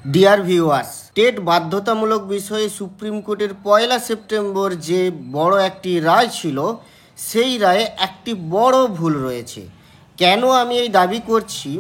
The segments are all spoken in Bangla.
ডিয়ার ভিউয়ার্স, টেট বাধ্যতামূলক বিষয়ে সুপ্রিম কোর্টের 1 সেপ্টেম্বর যে বড় একটি রায় ছিল, সেই রায়ে একটি বড় ভুল রয়েছে। কেন আমি এই দাবি করছি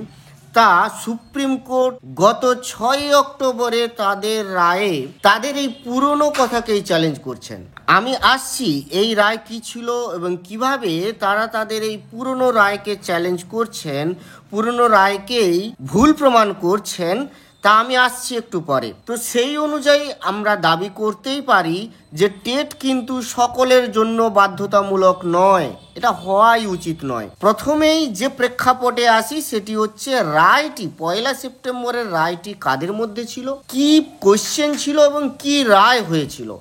তা সুপ্রিম কোর্ট গত 6 অক্টোবরে তাদের রায়ে তাদের এই পুরনো কথাকেই চ্যালেঞ্জ করছেন। আমি আসছি এই রায় কি ছিল এবং কিভাবে তারা তাদের এই পুরনো রায়কে চ্যালেঞ্জ করছেন, পুরনো রায়কেই ভুল প্রমাণ করছেন, তা আমি আসছি একটু পরে। তো সেই অনুযায়ী আমরা দাবি করতেই পারি যে টেট কিন্তু সকলের জন্য বাধ্যতামূলক নয়, এটা হওয়াই উচিত নয়। প্রথমেই যে প্রেক্ষাপটে আসি সেটি হচ্ছে রায়টি 1 সেপ্টেম্বরের রায়টি কাদের মধ্যে ছিল, কি কোশ্চেন ছিল এবং কি রায় হয়েছিল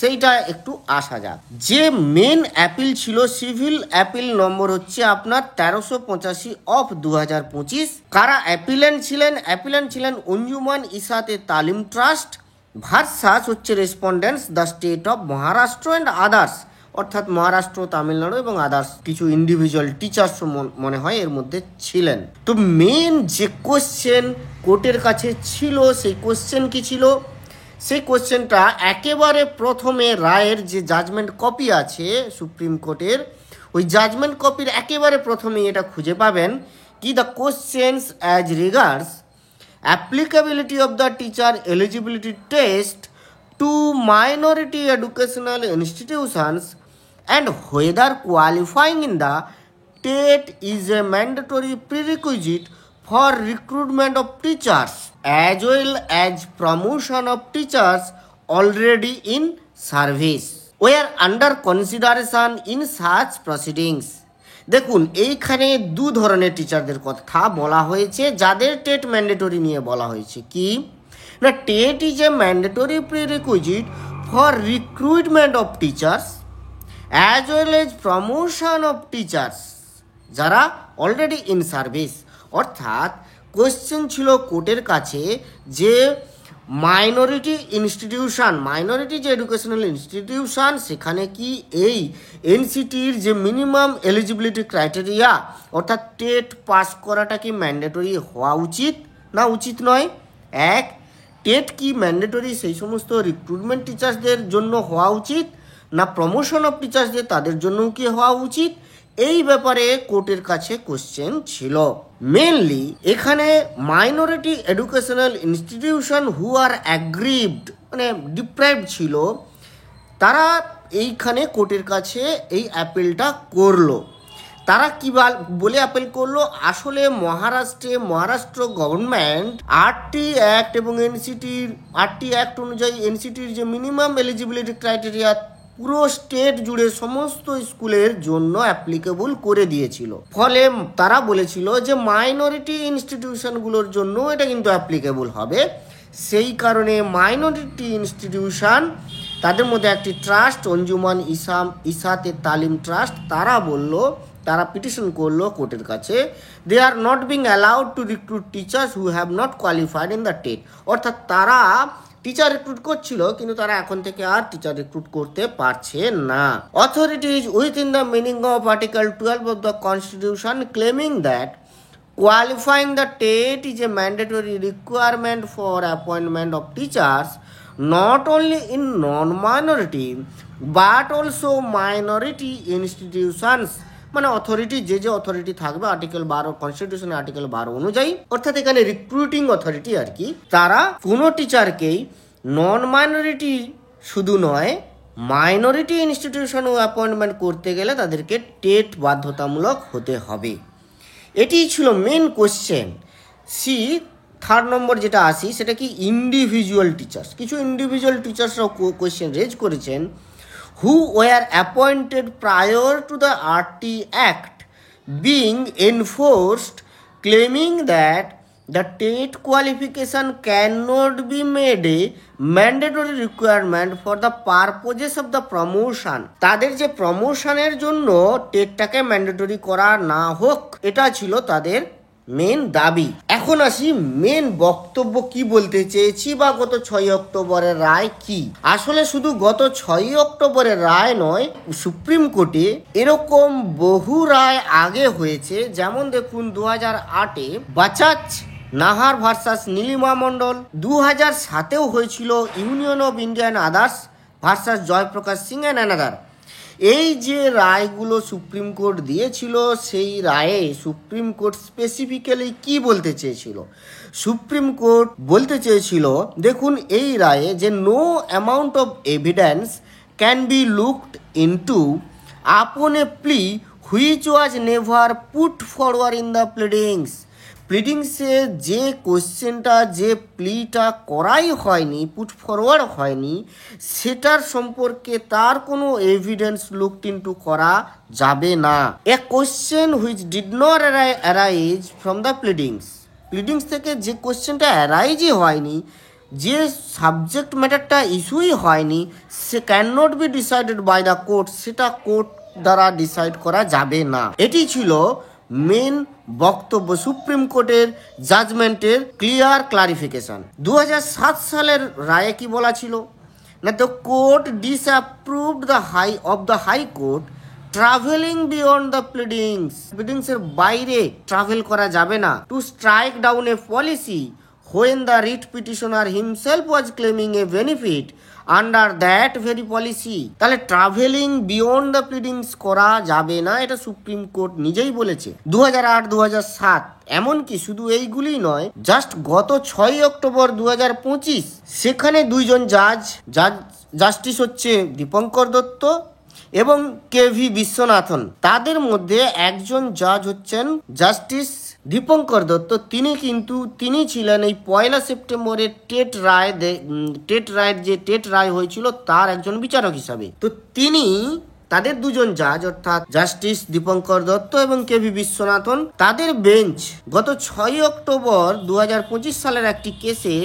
সেইটা একটু আসা যাক। যে মেন অ্যাপিল ছিল, সিভিল অ্যাপিল নম্বর হচ্ছে আপনার 1385 অফ 2025। কারা অ্যাপিলেন্ট ছিলেন? অ্যাপিলেন্ট ছিলেন অঞ্জুমান ইসাতে তালিম ট্রাস্ট ভার্সাস হচ্ছে respondents the state of Maharashtra and others, অর্থাৎ মহারাষ্ট্র, তামিলনাড়ু এবং আদার্স কিছু ইন্ডিভিজুয়াল টিচার্স মনে হয় এর মধ্যে ছিলেন। তো মেন যে কোশ্চেন কোর্টের কাছে ছিল, সেই কোশ্চেন কি ছিল? সেই কোশ্চেনটা একেবারে প্রথমে রায়ের যে জাজমেন্ট কপি আছে সুপ্রিম কোর্টের, ওই জাজমেন্ট কপির একেবারে প্রথমেই এটা খুঁজে পাবেন কি, the questions as regards applicability of the teacher eligibility test two minority educational institutions and whether qualifying in the TET is a mandatory prerequisite for recruitment of teachers as well as promotion of teachers already in service were under consideration in such proceedings। দেখুন, এইখানে দু ধরনের টিচারদের কথা বলা হয়েছে যাদের টেট ম্যান্ডেটরি নিয়ে বলা হয়েছে। কি না, TET is a mandatory prerequisite for recruitment of teachers as well as promotion of teachers যারা অলরেডি ইন সার্ভিস। অর্থাৎ কোয়েশ্চেন ছিল কোর্টের কাছে যে মাইনরিটি ইনস্টিটিউশন, মাইনরিটি যে এডুকেশনাল ইনস্টিটিউশন, সেখানে কি এই এনসিটির যে মিনিমাম এলিজিবিলিটি ক্রাইটেরিয়া অর্থাৎ টেট পাস করাটা কি ম্যান্ডেটরি হওয়া উচিত না উচিত নয়। এক, টেট কি ম্যান্ডেটরি সেই সমস্ত রিক্রুটমেন্ট টিচার্সদের জন্য হওয়া উচিত না প্রমোশন অফ টিচার্সদের তাদের জন্যও কি হওয়া উচিত, এই ব্যাপারে কোর্টের কাছে কোশ্চেন ছিল। মেনলি এখানে মাইনরিটি এডুকেশনাল ইনস্টিটিউশন হু আর অ্যাগ্রিভড মানে ডিপ্রাইভড ছিল, তারা এইখানে কোর্টের কাছে এই অ্যাপিলটা করলো। তারা কি বলে অ্যাপিল করলো? আসলে মহারাষ্ট্র গভর্নমেন্ট আরটি অ্যাক্ট এবং আরটি অ্যাক্ট অনুযায়ী এনসিটির যে মিনিমাম এলিজিবিলিটি ক্রাইটেরিয়া পুরো স্টেট জুড়ে সমস্ত স্কুলের জন্য অ্যাপ্লিকেবল করে দিয়েছিল। ফলে তারা বলেছিল যে মাইনরিটি ইনস্টিটিউশনগুলোর জন্য এটা কিন্তু অ্যাপ্লিকেবল হবে। সেই কারণে মাইনরিটি ইনস্টিটিউশন, তাদের মধ্যে একটি ট্রাস্ট অঞ্জুমান ইসাতে তালিম ট্রাস্ট, তারা পিটিশন করলো কোর্টের কাছে, they are not being allowed to recruit teachers who have not qualified in the TET. অর্থাৎ তারা টিচার রিক্রুট করছিল কিন্তু তারা এখন থেকে আর টিচার রিক্রুট করতে পারছে না। Authorities within the meaning of article 12 of the constitution claiming that qualifying the TET is a mandatory requirement for appointment of teachers not only in non-minority but also minority institutions। মানে অথরিটি যে অথরিটি থাকবে আর্টিকেল 12 কনস্টিটিউশনের আর্টিকেল 12 অনুযায়ী, অর্থাৎ এখানে রিক্রুটিং অথরিটি আর কি, তারা কোনো টিচারকেই নন মাইনরিটি শুধু নয় মাইনরিটি ইনস্টিটিউশনও অ্যাপয়েন্টমেন্ট করতে গেলে তাদেরকে টেট বাধ্যতামূলক হতে হবে। এটি ছিল মেন কোশ্চেন। থার্ড নম্বর যেটা আসি সেটা কি, ইন্ডিভিজুয়াল টিচার্স। কিছু ইন্ডিভিজুয়াল টিচার্সরাও কোশ্চেন রেজ করেছেন, who were appointed prior to the RT Act being enforced, claiming that the TET qualification cannot be made a mandatory requirement for the purposes of the promotion। তাদের যে প্রমোশনের জন্য টেটটাকে ম্যান্ডেটরি করা না হোক, এটা ছিল তাদের মেন দাবি। এখন আসি মেন বক্তব্য কি বলতে চেয়েছি বা গত 6 অক্টোবরের রায় কি। আসলে শুধু গত 6 অক্টোবরের রায় নয়, সুপ্রিম কোর্টে এরকম বহু রায় আগে হয়েছে। যেমন দেখুন 2008-এ বাজাজ নাহার ভার্সাস নীলিমা মণ্ডল। 2007-এও হয়েছিল union of Indian others versus Jayprakash Singh and another. এই যে রায়গুলো সুপ্রিম কোর্ট দিয়েছিল, সেই রায়ে সুপ্রিম কোর্ট স্পেসিফিক্যালি কি বলতে চেয়েছিল? সুপ্রিম কোর্ট বলতে চেয়েছিল, দেখুন এই রায়ে, যে no amount of evidence can be looked into upon a plea which was never put forward in the pleadings. প্লিডিংসে যে কোশ্চেনটা, যে প্লিটা করাই হয়নি, পুট ফরওয়ার্ড হয়নি, সেটার সম্পর্কে তার কোনো এভিডেন্স লুকড ইনটু করা যাবে না। A question which did not arise from the pleadings থেকে যে কোশ্চেনটা অ্যারাইজই হয়নি, যে সাবজেক্ট ম্যাটারটা ইস্যুই হয়নি, সে can not be decided by the court, সেটা কোর্ট দ্বারা ডিসাইড করা যাবে না। এটি ছিল মেন বক্তব্য সুপ্রিম কোর্টের জাজমেন্টের ক্লিয়ার ক্লারিফিকেশন। 2007 সালের রায়ে কি বলা ছিল না, the court disapproved the high court travelling beyond the প্লিডিংসের বাইরে ট্রাভেল করা যাবে না, to strike down a policy when the writ petitioner himself was claiming a benefit under that very policy। তাহলে ট্রাভেলিং বিয়ন্ড দ্য প্লিডিংস করা যাবে না, এটা সুপ্রিম কোর্ট নিজেই বলেছে। 2008-2007 এমনকি শুধু এইগুলি নয়, জাস্ট গত 6 অক্টোবর 2025 সেখানে দুইজন জাস্টিস হচ্ছে দীপঙ্কর দত্ত এবং কেভি বিশ্বনাথন। তাদের মধ্যে একজন জাজ হচ্ছেন জাস্টিস দীপঙ্কর দত্ত। তিনি ছিলেন এই 1 সেপ্টেম্বরের টেট রায়ের যে টেট রায় হয়েছিল তার একজন বিচারক হিসাবে। তো তাদের দুজন জাজ, অর্থাৎ জাস্টিস দীপঙ্কর দত্ত এবং কেভি বিশ্বনাথন, তাদের বেঞ্চ গত 6 অক্টোবর 2025 সালের একটি কেসে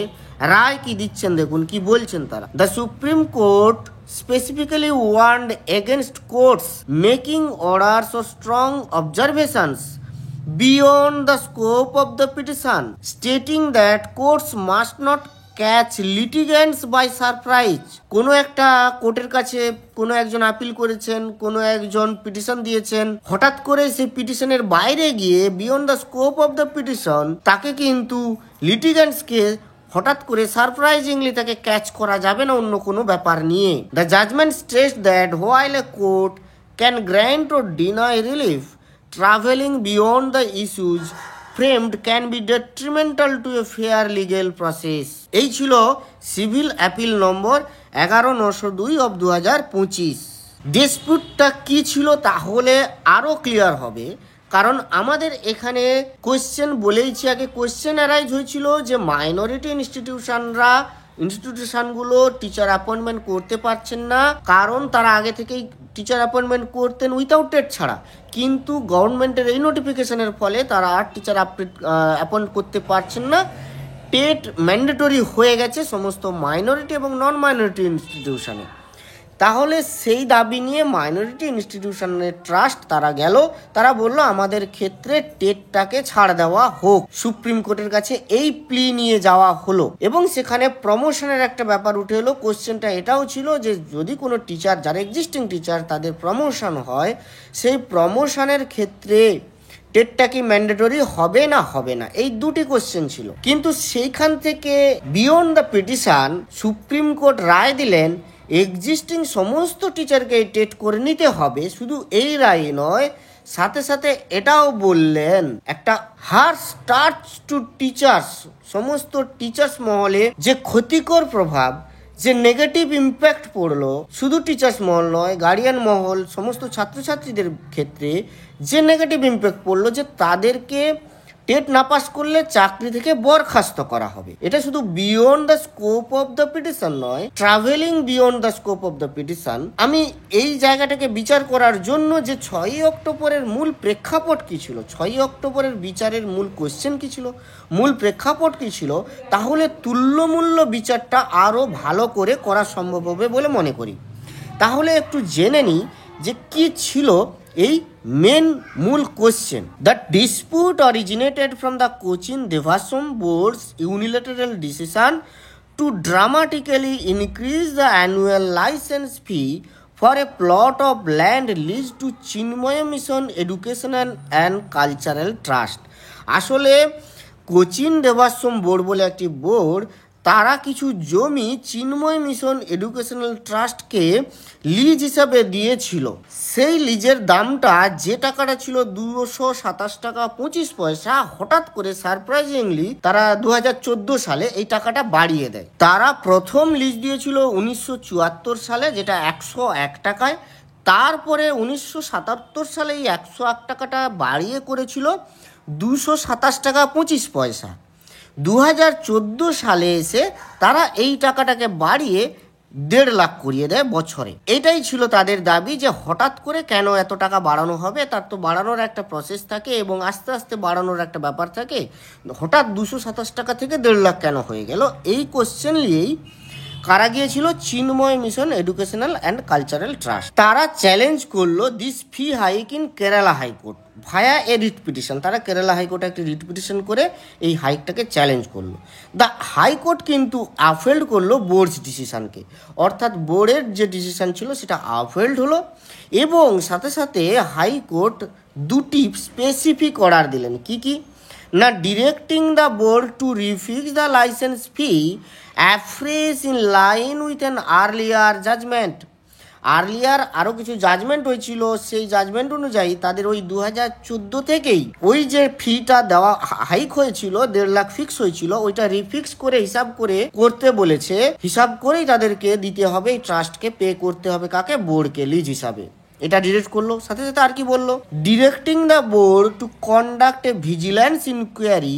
রায় কি দিচ্ছেন, দেখুন কি বলছেন তারা। The supreme court specifically warned against courts making orders or strong observations beyond the scope of the petition, stating that courts must not catch litigants by surprise। কোনো একটা কোর্টের কাছে কোনো একজন আপিল করেছেন, কোনো একজন পিটিশন দিয়েছেন, হঠাৎ করে সেই পিটিশনের বাইরে গিয়ে beyond the scope of the petition, তাকে কিন্তু লিটিগেন্টসকে হঠাৎ করে সারপ্রাইজিংলি তাকে ক্যাচ করা যাবে না অন্য কোনো ব্যাপার নিয়ে। The judgment stressed that while a court can grant or deny relief, travelling beyond the issues framed can be detrimental to a fair legal process. এই ছিল সিভিল অ্যাপিল নম্বর 11902 অফ 2025। ডিসপিউটটা কি ছিল তাহলে আরও ক্লিয়ার হবে, কারণ আমাদের এখানে কোয়েশ্চেন বলেইছি আগে, কোয়েশ্চেন অ্যারাইজ হয়েছিল যে মাইনরিটি ইনস্টিটিউশনগুলো টিচার অ্যাপয়েন্টমেন্ট করতে পারছেন না, কারণ তারা আগে থেকেই টিচার অ্যাপয়েন্টমেন্ট করতেন উইথাউট টেট ছাড়া, কিন্তু গভর্নমেন্টের এই নোটিফিকেশনের ফলে তারা আর টিচার অ্যাপয়েন্ট করতে পারছেন না। টেট ম্যান্ডেটরি হয়ে গেছে সমস্ত মাইনরিটি এবং নন মাইনরিটি ইনস্টিটিউশনে। তাহলে সেই দাবি নিয়ে মাইনরিটি ইনস্টিটিউশনের ট্রাস্ট তারা গেল, তারা বলল আমাদের ক্ষেত্রে টেটটাকে ছাড় দেওয়া হোক। সুপ্রিম কোর্টের কাছে এই প্লি নিয়ে যাওয়া হলো এবং সেখানে প্রমোশনের একটা ব্যাপার উঠে এলো। কোশ্চেনটা এটাও ছিল যে যদি কোনো টিচার, যারা এক্সিস্টিং টিচার, তাদের প্রমোশন হয়, সেই প্রমোশনের ক্ষেত্রে টেটটা কি ম্যান্ডেটরি হবে না, এই দুটি কোশ্চেন ছিল। কিন্তু সেইখান থেকে beyond the petition Supreme Court রায় দিলেন এক্সিস্টিং সমস্ত টিচারকে টেট করে নিতে হবে। শুধু এই রায় নয়, সাথে সাথে এটাও বললেন একটা হার্শ টাচ টু টিচার্স, সমস্ত টিচার্স মহলে যে ক্ষতিকর প্রভাব, যে নেগেটিভ ইম্প্যাক্ট পড়লো, শুধু টিচার্স মহল নয়, গার্ডিয়ান মহল, সমস্ত ছাত্রছাত্রীদের ক্ষেত্রে যে নেগেটিভ ইম্প্যাক্ট পড়লো, যে তাদেরকে টেট না পাস করলে চাকরি থেকে বরখাস্ত করা হবে। এটা শুধু beyond the scope of the petition নয়, travelling beyond the scope of the petition. আমি এই জায়গাটাকে বিচার করার জন্য যে 6 অক্টোবরের মূল প্রেক্ষাপট কি ছিল, 6 অক্টোবরের বিচারের মূল কোশ্চেন কি ছিল, মূল প্রেক্ষাপট কি ছিল, তাহলে তুল্যমূল্য বিচারটা আরও ভালো করে করা সম্ভব হবে বলে মনে করি। তাহলে একটু জেনে নিই যে কি ছিল এই মেন মূল question. The dispute originated from the Cochin Devaswom board's unilateral decision to dramatically increase the annual licence fee for a plot of land lease to Chinmaya mission educational and cultural trust. আসলে কোচিন দেবাশ্রম বোর্ড বলে একটি বোর্ড, তারা কিছু জমি চিন্ময় মিশন এডুকেশনাল ট্রাস্টকে লিজ হিসাবে দিয়েছিল। সেই লিজের দামটা, যে টাকাটা ছিল 227 টাকা 25 পয়সা, হঠাৎ করে সারপ্রাইজিংলি তারা 2014 সালে এই টাকাটা বাড়িয়ে দেয়। তারা প্রথম লিজ দিয়েছিল 1974 সালে, যেটা 101 টাকায়। তারপরে 1977 সালে এই 101 টাকাটা বাড়িয়ে করেছিল 227 টাকা 25 পয়সা। 2014 সালে এসে তারা এই টাকাটাকে বাড়িয়ে 1.5 লাখ করিয়ে দেয় বছরে। এটাই ছিল তাদের দাবি, যে হঠাৎ করে কেন এত টাকা বাড়ানো হবে, তার তো বাড়ানোর একটা প্রসেস থাকে এবং আস্তে আস্তে বাড়ানোর একটা ব্যাপার থাকে। হঠাৎ 227 টাকা থেকে 1.5 লাখ কেন হয়ে গেল, এই কোশ্চেন নিয়েই কারা গিয়েছিল, Chinmaya mission educational and cultural trust. তারা চ্যালেঞ্জ করলো this fee hike in Kerala high court via a writ petition. তারা কেরালা হাইকোর্টে একটি রিট পিটিশন করে এই হাইকটাকে চ্যালেঞ্জ করলো। দ্য হাইকোর্ট কিন্তু আফেল্ড করলো বোর্ডস ডিসিশনকে, অর্থাৎ বোর্ডের যে ডিসিশন ছিল সেটা আফেল্ড হলো। এবং সাথে সাথে হাইকোর্ট দুটি স্পেসিফিক অর্ডার দিলেন। কি কি না, directing the board to refix the licence fee afresh in line with an earlier judgment. Earlier আরও কিছু জাজমেন্ট হয়েছিল, সেই জাজমেন্ট অনুযায়ী তাদের ওই 2014 থেকেই ওই যে ফিটা দেওয়া হাইক হয়েছিল 1.5 লাখ ফিক্স হয়েছিল, ওইটা রিফিক্স করে হিসাব করে করতে বলেছে। হিসাব করেই তাদেরকে দিতে হবে, এই ট্রাস্টকে পে করতে হবে কাকে, বোর্ডকে লিজ হিসাবে। এটা ডিরেক্ট করলো। সাথে সাথে আর কি বললো, directing the board to conduct a vigilance inquiry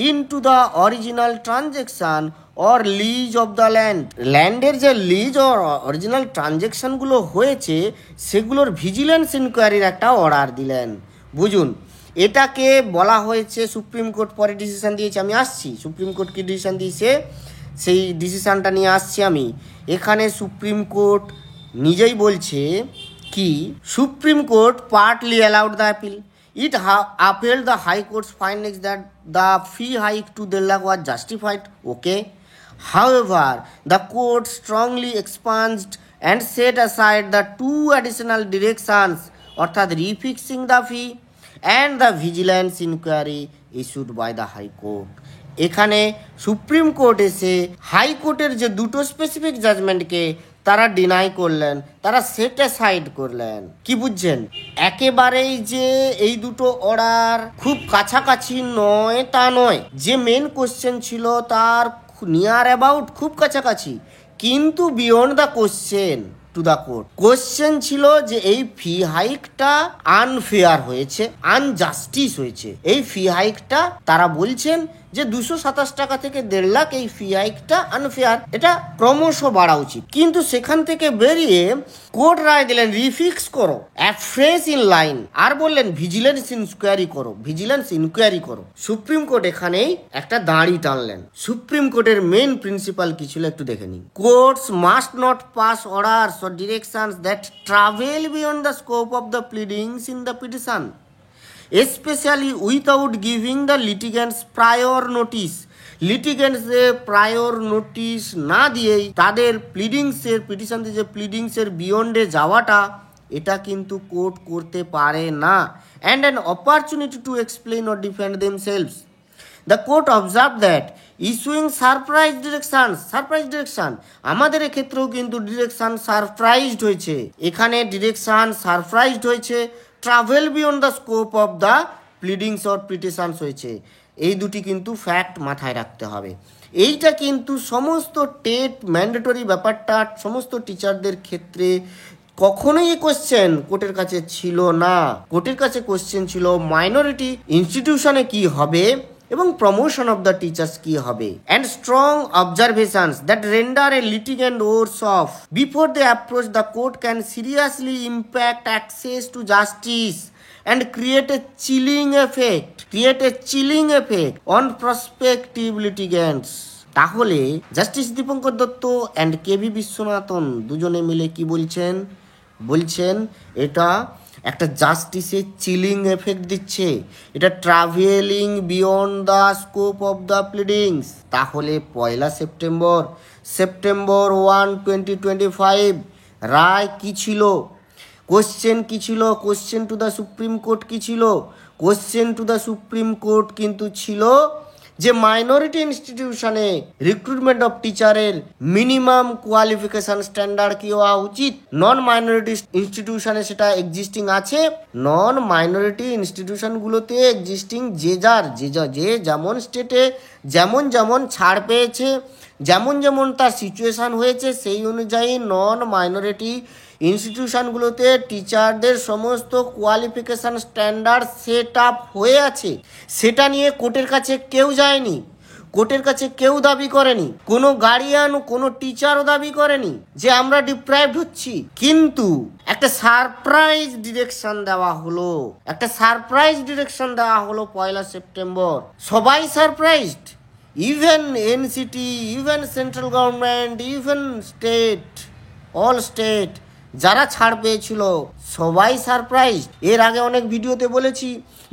into the original transaction or lease of the land. ল্যান্ডের যে লিজ অর অরিজিনাল ট্রানজেকশনগুলো হয়েছে সেগুলোর ভিজিল্যান্স ইনকোয়ারির একটা অর্ডার দিলেন। বুঝুন, এটাকে বলা হয়েছে, সুপ্রিম কোর্ট পরে ডিসিশন দিয়েছে, আমি আসছি সুপ্রিম কোর্ট কি ডিসিশন দিয়েছে সেই ডিসিশনটা নিয়ে আসছি আমি। এখানে সুপ্রিম কোর্ট নিজেই বলছে কি, supreme court partly allowed the appeal. It upheld the High Court's findings that the fee hike to 1.5 lakh was justified. Okay. However, the court strongly expunged and set aside the two additional directions, অর্থাৎ refixing the fee and the vigilance inquiry issued by the High Court. এখানে সুপ্রিম কোর্ট এসে হাইকোর্টের যে দুটো স্পেসিফিক জাজমেন্টকে তারা ডিনাই করলেন, তারা সেট অ্যাসাইড করলেন। কি বুঝছেন, একেবারেই যে এই দুটো অর্ডার খুব কাছাকাছি নয় তা নয়, যে মেন কোশ্চেন ছিল তার নিয়ার অ্যাবাউট খুব কাছাকাছি, কিন্তু beyond the question to the court. Question ছিল যে এই ফি হাইকটা আনফেয়ার হয়েছে, আনজাস্টিস হয়েছে। এই ফি হাইকটা তারা বলছেন যে 227 টাকা থেকে 1.5 লাখ এই ফি হাইকটা আনফেয়ার, এটা ক্রমশ বাড়া উচিত। কিন্তু সেখান থেকে বেরিয়ে কোর্ট রায় দিলেন রিফিক্স করো, অ্যাফ্রেশ ইন লাইন, আর বললেন ভিজিলেন্স ইনকোয়ারি করো, ভিজিলেন্স ইনকোয়ারি করো। সুপ্রিম কোর্ট এখানেই একটা দাঁড়ি টানলেন। সুপ্রিম কোর্টের মেন প্রিন্সিপাল কি ছিল একটু দেখে নিন। Courts must not pass orders or directions that travel beyond the scope of the pleadings in the petition, especially without giving the litigants prior notice. লিটিগেন্টসদের প্রায়র নোটিশ না দিয়েই তাদের প্লিডিংসের, পিটিশনতে যে প্লিডিংসের বিয়ন্ডে যাওয়াটা, এটা কিন্তু কোর্ট করতে পারে না। And an opportunity to explain or defend themselves. The court observe that issuing surprise direction, আমাদের ক্ষেত্রেও কিন্তু ডিরেকশন সারপ্রাইজড হয়েছে, এখানে ডিরেকশন সারপ্রাইজড হয়েছে, travel beyond the scope of the pleadings or petitions হয়েছে। এই দুটি কিন্তু ফ্যাক্ট মাথায় রাখতে হবে। এইটা কিন্তু সমস্ত টেট ম্যান্ডেটরি ব্যাপারটা সমস্ত টিচারদের ক্ষেত্রে কখনোই কোশ্চেন কোর্টের কাছে ছিল না। কোর্টের কাছে কোশ্চেন ছিল মাইনরিটি ইনস্টিটিউশনে কি হবে এবং প্রমোশন অফ দ্য টিচার্স কি হবে, and strong observations that render a litigant worse off before they approach the court can seriously impact access to justice and create a chilling effect on prospective litigants. তাহলে justice Dipankar Datta and KV Viswanathan দুজনে মিলে কি বলছেন এটা একটা জাস্টিসে চিলিং এফেক্ট দিচ্ছে, এটা travelling beyond the scope of the pleadings. তাহলে 1 সেপ্টেম্বর 1, 2025 রায় কি ছিল, কোশ্চেন কি ছিল, question to the supreme court কি ছিল? Question to the supreme court কিন্তু ছিল যে মাইনরিটি ইনস্টিটিউশনে রিক্রুটমেন্ট অফ টিচারের মিনিমাম কোয়ালিফিকেশন স্ট্যান্ডার্ড কি হওয়া উচিত। নন মাইনরিটি ইনস্টিটিউশনে সেটা এক্সিস্টিং আছে। নন মাইনরিটি ইনস্টিটিউশনগুলোতে এক্সিস্টিং যে যেমন স্টেটে যেমন যেমন ছাড় পেয়েছে, যেমন যেমন তার সিচুয়েশান হয়েছে, সেই অনুযায়ী নন মাইনরিটি ইনস্টিটিউশনগুলোতে টিচারদের সমস্ত কোয়ালিফিকেশান স্ট্যান্ডার্ড সেট আপ হয়ে আছে। সেটা নিয়ে কোর্টের কাছে কেউ যায়নি, কোর্টের কাছে কেউ দাবি করেনি, কোনো গার্ডিয়ান কোনো টিচারও দাবি করেনি যে আমরা ডিপ্রাইভড হচ্ছি। কিন্তু একটা সারপ্রাইজ ডিরেকশন দেওয়া হলো, একটা সারপ্রাইজ ডিরেকশন দেওয়া হলো 1 সেপ্টেম্বর। সবাই surprised, even NCT, even central government, even state, all state যারা ছাড় পেয়েছিল সবাই সারপ্রাইজ। এর আগে অনেক ভিডিওতে বলেছি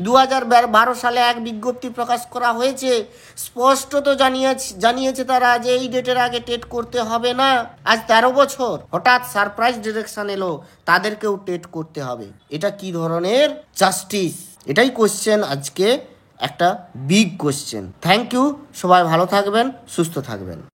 2012 সালে এক বিজ্ঞপ্তি প্রকাশ করা হয়েছে, স্পষ্টত জানিয়েছে তারা যে এই ডেটের আগে টেট করতে হবে না। আজ 13 বছর হঠাৎ সারপ্রাইজ ডিরেকশন এলো তাদেরকেও টেট করতে হবে। এটা কি ধরনের জাস্টিস? এটাই কোশ্চেন, আজকে একটা বিগ কোশ্চেন। থ্যাংক ইউ, সবাই ভালো থাকবেন, সুস্থ থাকবেন।